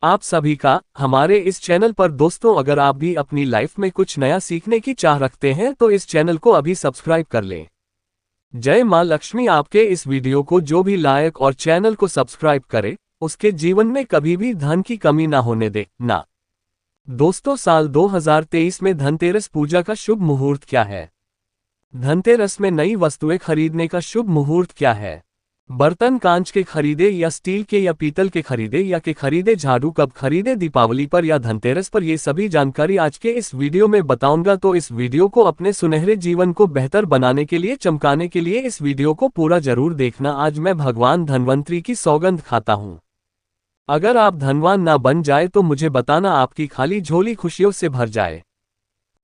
आप सभी का हमारे इस चैनल पर। दोस्तों, अगर आप भी अपनी लाइफ में कुछ नया सीखने की चाह रखते हैं तो इस चैनल को अभी सब्सक्राइब कर लें। जय मां लक्ष्मी आपके इस वीडियो को जो भी लाइक और चैनल को सब्सक्राइब करे, उसके जीवन में कभी भी धन की कमी ना होने दे ना। दोस्तों, साल 2023 में धनतेरस पूजा का शुभ मुहूर्त क्या है? धनतेरस में नई वस्तुएं खरीदने का शुभ मुहूर्त क्या है? बर्तन कांच के खरीदे या स्टील के या पीतल के खरीदे या के खरीदे? झाड़ू कब खरीदे, दीपावली पर या धनतेरस पर? ये सभी जानकारी आज के इस वीडियो में बताऊंगा। तो इस वीडियो को अपने सुनहरे जीवन को बेहतर बनाने के लिए, चमकाने के लिए इस वीडियो को पूरा जरूर देखना। आज मैं भगवान धनवंतरी की सौगंध खाता हूँ। अगर आप धनवान ना बन जाए तो मुझे बताना, आपकी खाली झोली खुशियों से भर जाए।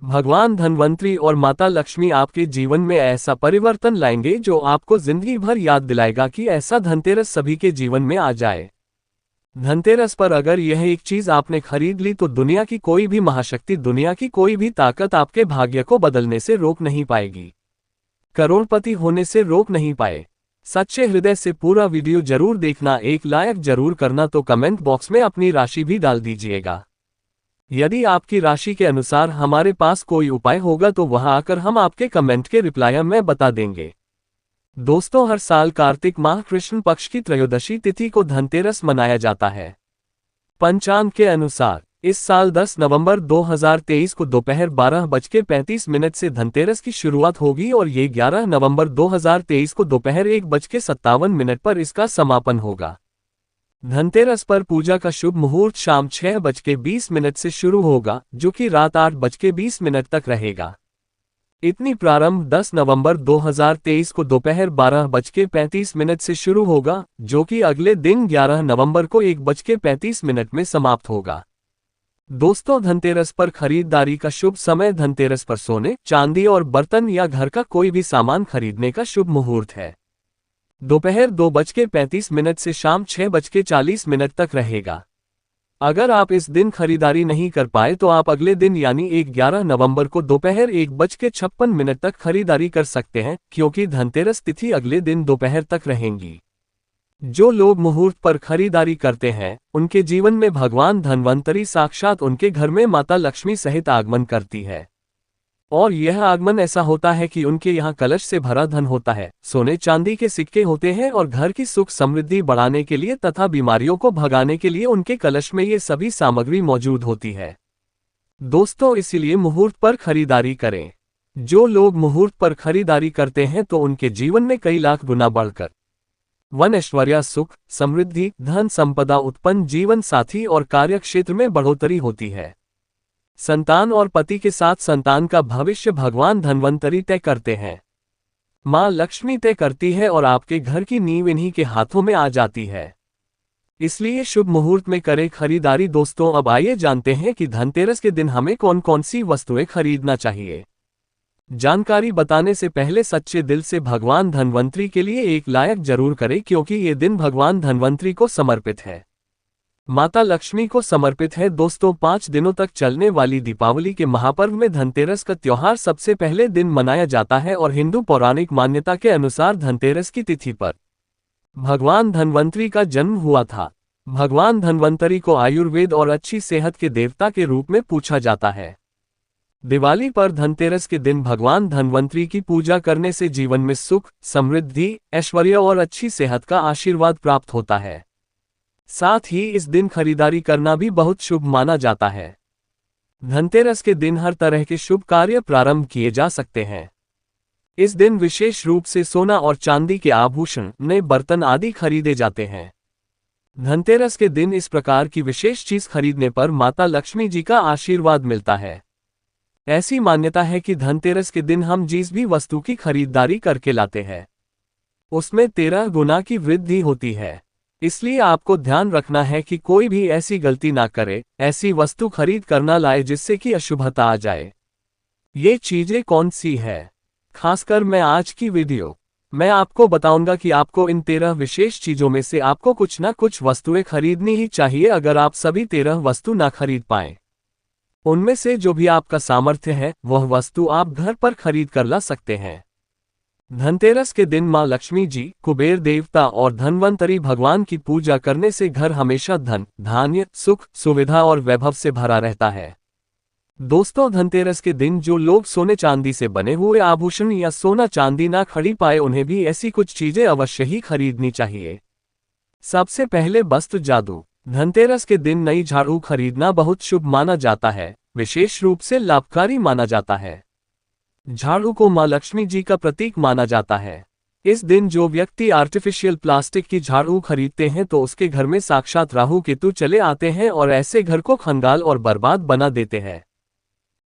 भगवान धनवंतरी और माता लक्ष्मी आपके जीवन में ऐसा परिवर्तन लाएंगे जो आपको जिंदगी भर याद दिलाएगा कि ऐसा धनतेरस सभी के जीवन में आ जाए। धनतेरस पर अगर यह एक चीज आपने खरीद ली तो दुनिया की कोई भी महाशक्ति, दुनिया की कोई भी ताकत आपके भाग्य को बदलने से रोक नहीं पाएगी, करोड़पति होने से रोक नहीं पाए। सच्चे हृदय से पूरा वीडियो जरूर देखना, एक लाइक जरूर करना, तो कमेंट बॉक्स में अपनी राशि भी डाल दीजिएगा। यदि आपकी राशि के अनुसार हमारे पास कोई उपाय होगा तो वहां आकर हम आपके कमेंट के रिप्लाई में बता देंगे। दोस्तों, हर साल कार्तिक माह कृष्ण पक्ष की त्रयोदशी तिथि को धनतेरस मनाया जाता है। पंचांग के अनुसार इस साल 10 नवंबर 2023 को दोपहर 12:35 से धनतेरस की शुरुआत होगी और ये 11 नवंबर 2023 को दोपहर 1:57 पर इसका समापन होगा। धनतेरस पर पूजा का शुभ मुहूर्त शाम 6:20 से शुरू होगा, जो कि रात 8:20 तक रहेगा। इतनी प्रारंभ 10 नवंबर 2023 को दोपहर 12:35 से शुरू होगा, जो कि अगले दिन 11 नवंबर को 1:35 में समाप्त होगा। दोस्तों, धनतेरस पर खरीदारी का शुभ समय धनतेरस पर सोने, चांदी और बर्तन या घर का कोई भी सामान खरीदने का शुभ मुहूर्त है। दोपहर 2:35 से शाम 6:40 तक रहेगा। अगर आप इस दिन खरीदारी नहीं कर पाए तो आप अगले दिन यानी 11 नवंबर को दोपहर 1:56 तक खरीदारी कर सकते हैं, क्योंकि धनतेरस तिथि अगले दिन दोपहर तक रहेंगी। जो लोग मुहूर्त पर खरीदारी करते हैं उनके जीवन में भगवान धनवंतरी साक्षात उनके घर में माता लक्ष्मी सहित आगमन करती है, और यह आगमन ऐसा होता है कि उनके यहाँ कलश से भरा धन होता है, सोने चांदी के सिक्के होते हैं और घर की सुख समृद्धि बढ़ाने के लिए तथा बीमारियों को भगाने के लिए उनके कलश में ये सभी सामग्री मौजूद होती है। दोस्तों, इसीलिए मुहूर्त पर खरीदारी करें। जो लोग मुहूर्त पर खरीदारी करते हैं तो उनके जीवन में कई लाख गुना बढ़कर वन ऐश्वर्य, सुख समृद्धि, धन संपदा उत्पन्न, जीवन साथी और कार्य क्षेत्र में बढ़ोतरी होती है। संतान और पति के साथ संतान का भविष्य भगवान धनवंतरी तय करते हैं। मां लक्ष्मी तय करती है और आपके घर की नींव इन्हीं के हाथों में आ जाती है। इसलिए शुभ मुहूर्त में करें खरीदारी। दोस्तों, अब आइए जानते हैं कि धनतेरस के दिन हमें कौन कौन सी वस्तुएं खरीदना चाहिए। जानकारी बताने से पहले सच्चे दिल से भगवान धनवंतरी के लिए एक लाइक जरूर करें, क्योंकि ये दिन भगवान धनवंतरी को समर्पित है, माता लक्ष्मी को समर्पित है। दोस्तों, 5 दिनों तक चलने वाली दीपावली के महापर्व में धनतेरस का त्योहार सबसे पहले दिन मनाया जाता है और हिंदू पौराणिक मान्यता के अनुसार धनतेरस की तिथि पर भगवान धनवंतरी का जन्म हुआ था। भगवान धनवंतरी को आयुर्वेद और अच्छी सेहत के देवता के रूप में पूछा जाता है। दिवाली पर धनतेरस के दिन भगवान धनवंतरी की पूजा करने से जीवन में सुख समृद्धि, ऐश्वर्य और अच्छी सेहत का आशीर्वाद प्राप्त होता है। साथ ही इस दिन खरीदारी करना भी बहुत शुभ माना जाता है। धनतेरस के दिन हर तरह के शुभ कार्य प्रारंभ किए जा सकते हैं। इस दिन विशेष रूप से सोना और चांदी के आभूषण, नए बर्तन आदि खरीदे जाते हैं। धनतेरस के दिन इस प्रकार की विशेष चीज खरीदने पर माता लक्ष्मी जी का आशीर्वाद मिलता है। ऐसी मान्यता है कि धनतेरस के दिन हम जिस भी वस्तु की खरीदारी करके लाते हैं उसमें 13 गुना की वृद्धि होती है। इसलिए आपको ध्यान रखना है कि कोई भी ऐसी गलती ना करे, ऐसी वस्तु खरीद कर ना लाए जिससे कि अशुभता आ जाए। ये चीजें कौन सी है, खासकर मैं आज की वीडियो मैं आपको बताऊंगा कि आपको इन 13 विशेष चीजों में से आपको कुछ ना कुछ वस्तुएं खरीदनी ही चाहिए। अगर आप सभी 13 वस्तु ना खरीद पाएं, उनमें से जो भी आपका सामर्थ्य है वह वस्तु आप घर पर खरीद कर ला सकते हैं। धनतेरस के दिन मां लक्ष्मी जी, कुबेर देवता और धनवंतरी भगवान की पूजा करने से घर हमेशा धन, धान्य, सुख, सुविधा और वैभव से भरा रहता है। दोस्तों, धनतेरस के दिन जो लोग सोने चांदी से बने हुए आभूषण या सोना चांदी ना खरीद पाए, उन्हें भी ऐसी कुछ चीजें अवश्य ही खरीदनी चाहिए। सबसे पहले वस्तु जादू। धनतेरस के दिन नई झाड़ू खरीदना बहुत शुभ माना जाता है, विशेष रूप से लाभकारी माना जाता है। झाड़ू को मां लक्ष्मी जी का प्रतीक माना जाता है। इस दिन जो व्यक्ति आर्टिफिशियल प्लास्टिक की झाड़ू खरीदते हैं तो उसके घर में साक्षात राहु केतु चले आते हैं और ऐसे घर को खंगाल और बर्बाद बना देते हैं।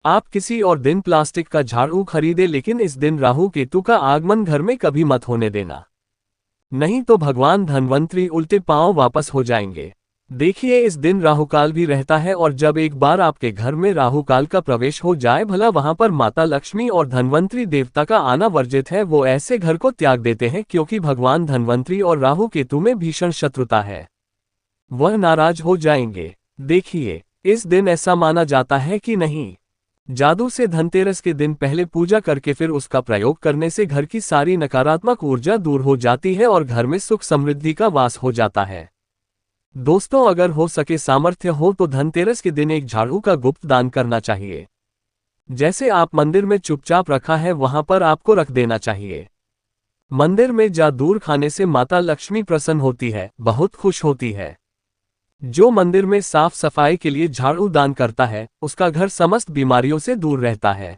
आप किसी और दिन प्लास्टिक का झाड़ू खरीदें, लेकिन इस दिन राहु केतु का आगमन घर में कभी मत होने देना, नहीं तो भगवान धनवंतरी उल्टे पांव वापस हो जाएंगे। देखिए, इस दिन राहुकाल भी रहता है और जब एक बार आपके घर में राहुकाल का प्रवेश हो जाए, भला वहां पर माता लक्ष्मी और धनवंतरी देवता का आना वर्जित है, वो ऐसे घर को त्याग देते हैं क्योंकि भगवान धनवंतरी और राहु केतु में भीषण शत्रुता है, वह नाराज हो जाएंगे। देखिए, इस दिन ऐसा माना जाता है कि नहीं, जादू से धनतेरस के दिन पहले पूजा करके फिर उसका प्रयोग करने से घर की सारी नकारात्मक ऊर्जा दूर हो जाती है और घर में सुख समृद्धि का वास हो जाता है। दोस्तों, अगर हो सके सामर्थ्य हो तो धनतेरस के दिन एक झाड़ू का गुप्त दान करना चाहिए। जैसे आप मंदिर में चुपचाप रखा है वहां पर आपको रख देना चाहिए। मंदिर में जा दूर खाने से माता लक्ष्मी प्रसन्न होती है, बहुत खुश होती है। जो मंदिर में साफ सफाई के लिए झाड़ू दान करता है उसका घर समस्त बीमारियों से दूर रहता है,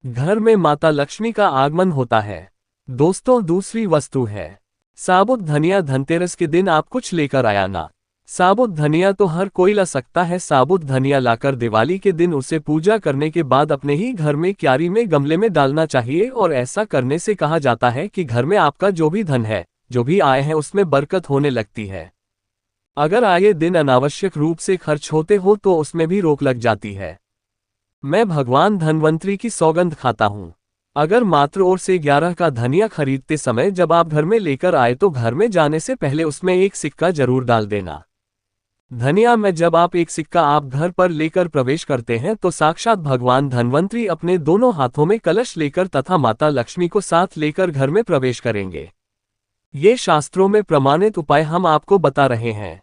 घर में माता लक्ष्मी का आगमन होता है। दोस्तों, दूसरी वस्तु है साबुत धनिया। धनतेरस के दिन आप कुछ लेकर आया ना। साबुत धनिया तो हर कोई ला सकता है। साबुत धनिया लाकर दिवाली के दिन उसे पूजा करने के बाद अपने ही घर में क्यारी में गमले में डालना चाहिए और ऐसा करने से कहा जाता है कि घर में आपका जो भी धन है, जो भी आय है, उसमें बरकत होने लगती है। अगर आए दिन अनावश्यक रूप से खर्च होते हो तो उसमें भी रोक लग जाती है। मैं भगवान धनवंतरी की सौगंध खाता हूँ, अगर मात्र और से 11 का धनिया खरीदते समय जब आप घर में लेकर आए तो घर में जाने से पहले उसमें एक सिक्का जरूर डाल देना। धनिया में जब आप एक सिक्का आप घर पर लेकर प्रवेश करते हैं तो साक्षात भगवान धनवंतरी अपने दोनों हाथों में कलश लेकर तथा माता लक्ष्मी को साथ लेकर घर में प्रवेश करेंगे। ये शास्त्रों में प्रमाणित उपाय हम आपको बता रहे हैं,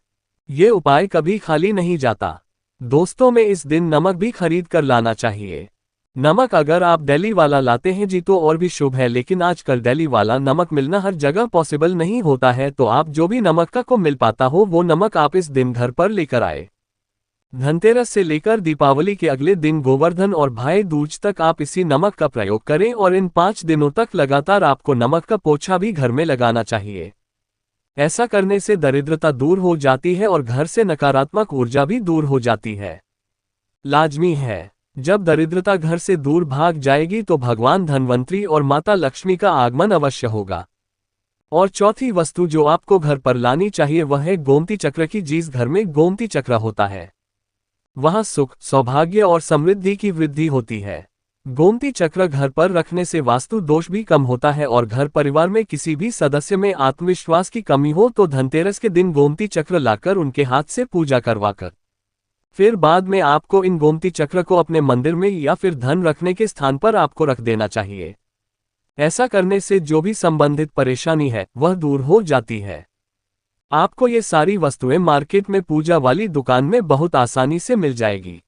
ये उपाय कभी खाली नहीं जाता। दोस्तों, में इस दिन नमक भी खरीद कर लाना चाहिए। नमक अगर आप दिल्ली वाला लाते हैं जी तो और भी शुभ है, लेकिन आजकल दिल्ली वाला नमक मिलना हर जगह पॉसिबल नहीं होता है, तो आप जो भी नमक का को मिल पाता हो वो नमक आप इस दिन घर पर लेकर आए। धनतेरस से लेकर दीपावली के अगले दिन गोवर्धन और भाई दूज तक आप इसी नमक का प्रयोग करें और इन 5 दिनों तक लगातार आपको नमक का पोछा भी घर में लगाना चाहिए। ऐसा करने से दरिद्रता दूर हो जाती है और घर से नकारात्मक ऊर्जा भी दूर हो जाती है। लाजमी है, जब दरिद्रता घर से दूर भाग जाएगी तो भगवान धनवंतरी और माता लक्ष्मी का आगमन अवश्य होगा। और चौथी वस्तु जो आपको घर पर लानी चाहिए वह है गोमती चक्र की। जिस घर में गोमती चक्र होता है वहां सुख, सौभाग्य और समृद्धि की वृद्धि होती है। गोमती चक्र घर पर रखने से वास्तु दोष भी कम होता है और घर परिवार में किसी भी सदस्य में आत्मविश्वास की कमी हो तो धनतेरस के दिन गोमती चक्र लाकर उनके हाथ से पूजा करवाकर फिर बाद में आपको इन गोमती चक्र को अपने मंदिर में या फिर धन रखने के स्थान पर आपको रख देना चाहिए। ऐसा करने से जो भी संबंधित परेशानी है वह दूर हो जाती है। आपको ये सारी वस्तुएं मार्केट में पूजा वाली दुकान में बहुत आसानी से मिल जाएगी।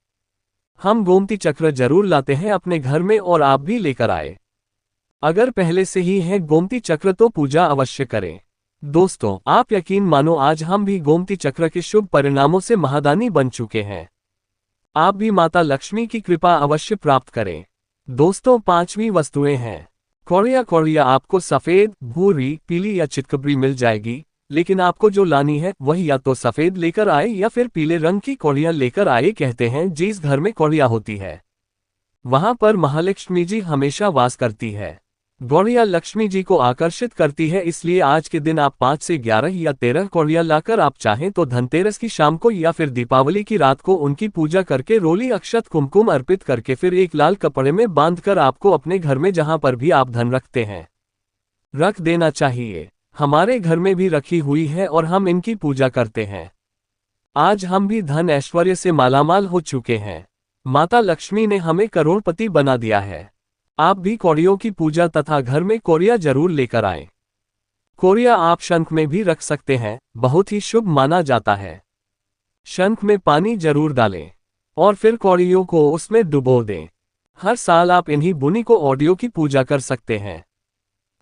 हम गोमती चक्र जरूर लाते हैं अपने घर में और आप भी लेकर आए। अगर पहले से ही है गोमती चक्र तो पूजा अवश्य करें। दोस्तों, आप यकीन मानो आज हम भी गोमती चक्र के शुभ परिणामों से महादानी बन चुके हैं। आप भी माता लक्ष्मी की कृपा अवश्य प्राप्त करें। दोस्तों, 5वीं वस्तुएं हैं कौड़िया। कौड़िया आपको सफेद, भूरी, पीली या चितकबरी मिल जाएगी, लेकिन आपको जो लानी है वह या तो सफेद लेकर आए या फिर पीले रंग की कौड़िया लेकर आए। कहते हैं जिस घर में कौड़िया होती है वहां पर महालक्ष्मी जी हमेशा वास करती है। कौड़िया लक्ष्मी जी को आकर्षित करती है, इसलिए आज के दिन आप 5 से 11 या 13 कौड़िया लाकर आप चाहें तो धनतेरस की शाम को या फिर दीपावली की रात को उनकी पूजा करके रोली, अक्षत, कुमकुम अर्पित करके फिर एक लाल कपड़े में बांधकर आपको अपने घर में जहां पर भी आप धन रखते हैं रख देना चाहिए। हमारे घर में भी रखी हुई है और हम इनकी पूजा करते हैं। आज हम भी धन ऐश्वर्य से मालामाल हो चुके हैं। माता लक्ष्मी ने हमें करोड़पति बना दिया है। आप भी कौड़ियों की पूजा तथा घर में कोरिया जरूर लेकर आएं। कोरिया आप शंख में भी रख सकते हैं, बहुत ही शुभ माना जाता है। शंख में पानी जरूर डालें और फिर कौड़ियों को उसमें डुबो दें। हर साल आप इन्हीं बुनी को ऑडियो की पूजा कर सकते हैं।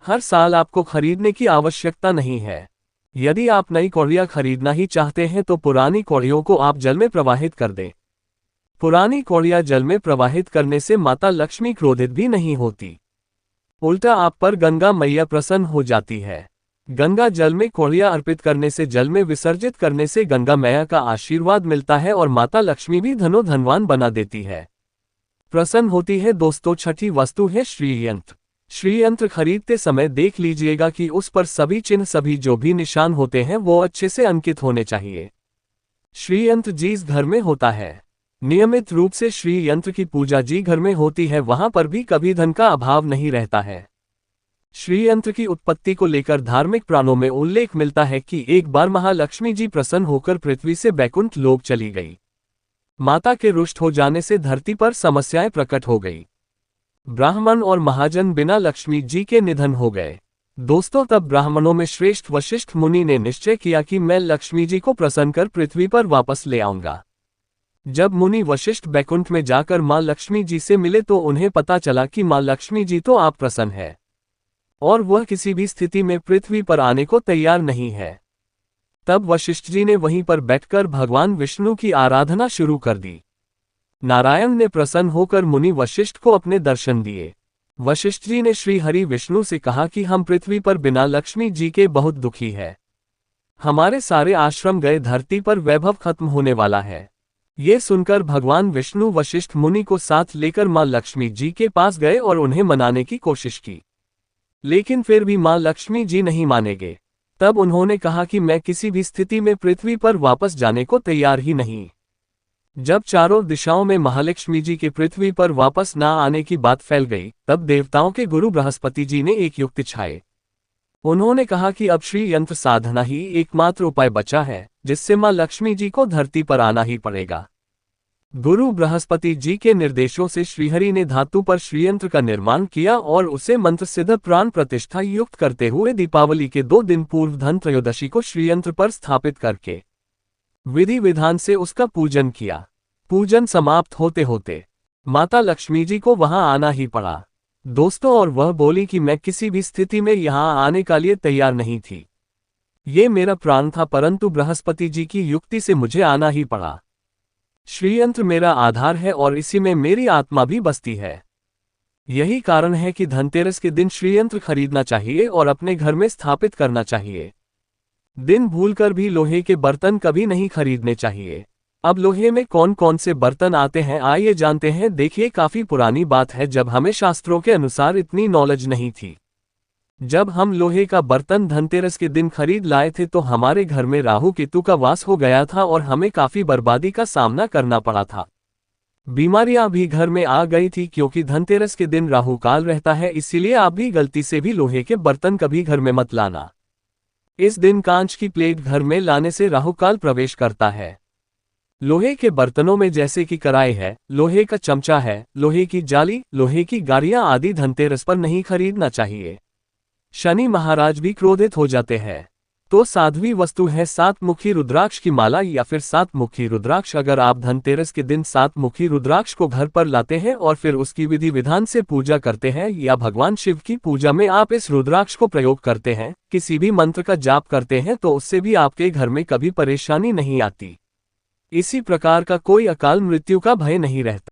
हर साल आपको खरीदने की आवश्यकता नहीं है। यदि आप नई कौड़ियां खरीदना ही चाहते हैं तो पुरानी कौड़ियों को आप जल में प्रवाहित कर दें। पुरानी कौड़ियां जल में प्रवाहित करने से माता लक्ष्मी क्रोधित भी नहीं होती, उल्टा आप पर गंगा मैया प्रसन्न हो जाती है। गंगा जल में कौड़ियां अर्पित करने से, जल में विसर्जित करने से गंगा मैया का आशीर्वाद मिलता है और माता लक्ष्मी भी धनवान बना देती है, प्रसन्न होती है। दोस्तों, छठी वस्तु है श्रीयंत्र। श्रीयंत्र खरीदते समय देख लीजिएगा कि उस पर सभी चिन्ह, सभी जो भी निशान होते हैं वो अच्छे से अंकित होने चाहिए। श्रीयंत्र जिस घर में होता है, नियमित रूप से श्रीयंत्र की पूजा जी घर में होती है, वहां पर भी कभी धन का अभाव नहीं रहता है। श्रीयंत्र की उत्पत्ति को लेकर धार्मिक पुराणों में उल्लेख मिलता है कि एक बार महालक्ष्मी जी प्रसन्न होकर पृथ्वी से बैकुंठ लोक चली गई। माता के रुष्ट हो जाने से धरती पर समस्याएं प्रकट हो गई। ब्राह्मण और महाजन बिना लक्ष्मी जी के निधन हो गए। दोस्तों, तब ब्राह्मणों में श्रेष्ठ वशिष्ठ मुनि ने निश्चय किया कि मैं लक्ष्मी जी को प्रसन्न कर पृथ्वी पर वापस ले आऊंगा। जब मुनि वशिष्ठ बैकुंठ में जाकर मां लक्ष्मी जी से मिले तो उन्हें पता चला कि मां लक्ष्मी जी तो आप प्रसन्न है और वह किसी भी स्थिति में पृथ्वी पर आने को तैयार नहीं है। तब वशिष्ठ जी ने वहीं पर बैठकर भगवान विष्णु की आराधना शुरू कर दी। नारायण ने प्रसन्न होकर मुनि वशिष्ठ को अपने दर्शन दिए। वशिष्ठ जी ने श्री हरि विष्णु से कहा कि हम पृथ्वी पर बिना लक्ष्मी जी के बहुत दुखी है। हमारे सारे आश्रम गए, धरती पर वैभव खत्म होने वाला है। ये सुनकर भगवान विष्णु वशिष्ठ मुनि को साथ लेकर मां लक्ष्मी जी के पास गए और उन्हें मनाने की कोशिश की, लेकिन फिर भी मां लक्ष्मी जी नहीं मानेगे। तब उन्होंने कहा कि मैं किसी भी स्थिति में पृथ्वी पर वापस जाने को तैयार ही नहीं। जब चारों दिशाओं में महालक्ष्मी जी के पृथ्वी पर वापस ना आने की बात फैल गई, तब देवताओं के गुरु बृहस्पति जी ने एक युक्ति छाए। उन्होंने कहा कि अब श्री यंत्र साधना ही एकमात्र उपाय बचा है, जिससे मां लक्ष्मी जी को धरती पर आना ही पड़ेगा। गुरु बृहस्पति जी के निर्देशों से श्रीहरि ने धातु पर श्रीयंत्र का निर्माण किया और उसे मंत्र सिद्ध प्राण प्रतिष्ठा युक्त करते हुए दीपावली के 2 दिन पूर्व धन त्रयोदशी को श्रीयंत्र पर स्थापित करके विधि विधान से उसका पूजन किया। पूजन समाप्त होते होते माता लक्ष्मी जी को वहां आना ही पड़ा। दोस्तों, और वह बोली कि मैं किसी भी स्थिति में यहां आने का लिए तैयार नहीं थी। ये मेरा प्राण था, परंतु बृहस्पति जी की युक्ति से मुझे आना ही पड़ा। श्रीयंत्र मेरा आधार है और इसी में मेरी आत्मा भी बसती है। यही कारण है कि धनतेरस के दिन श्रीयंत्र खरीदना चाहिए और अपने घर में स्थापित करना चाहिए। दिन भूलकर भी लोहे के बर्तन कभी नहीं खरीदने चाहिए। अब लोहे में कौन कौन से बर्तन आते हैं, आइए जानते हैं। देखिए, काफी पुरानी बात है जब हमें शास्त्रों के अनुसार इतनी नॉलेज नहीं थी। जब हम लोहे का बर्तन धनतेरस के दिन खरीद लाए थे तो हमारे घर में राहु केतु का वास हो गया था और हमें काफी बर्बादी का सामना करना पड़ा था। बीमारियां भी घर में आ गई थी, क्योंकि धनतेरस के दिन राहु काल रहता है। इसीलिए आप भी गलती से भी लोहे के बर्तन कभी घर में मत लाना। इस दिन कांच की प्लेट घर में लाने से राहु काल प्रवेश करता है। लोहे के बर्तनों में जैसे कि कढ़ाई है, लोहे का चमचा है, लोहे की जाली, लोहे की गाड़ियां आदि धनतेरस पर नहीं खरीदना चाहिए। शनि महाराज भी क्रोधित हो जाते हैं। तो साध्वी वस्तु है 7 मुखी रुद्राक्ष की माला या फिर 7 मुखी रुद्राक्ष। अगर आप धनतेरस के दिन 7 मुखी रुद्राक्ष को घर पर लाते हैं और फिर उसकी विधि विधान से पूजा करते हैं, या भगवान शिव की पूजा में आप इस रुद्राक्ष को प्रयोग करते हैं, किसी भी मंत्र का जाप करते हैं, तो उससे भी आपके घर में कभी परेशानी नहीं आती। इसी प्रकार का कोई अकाल मृत्यु का भय नहीं रहता।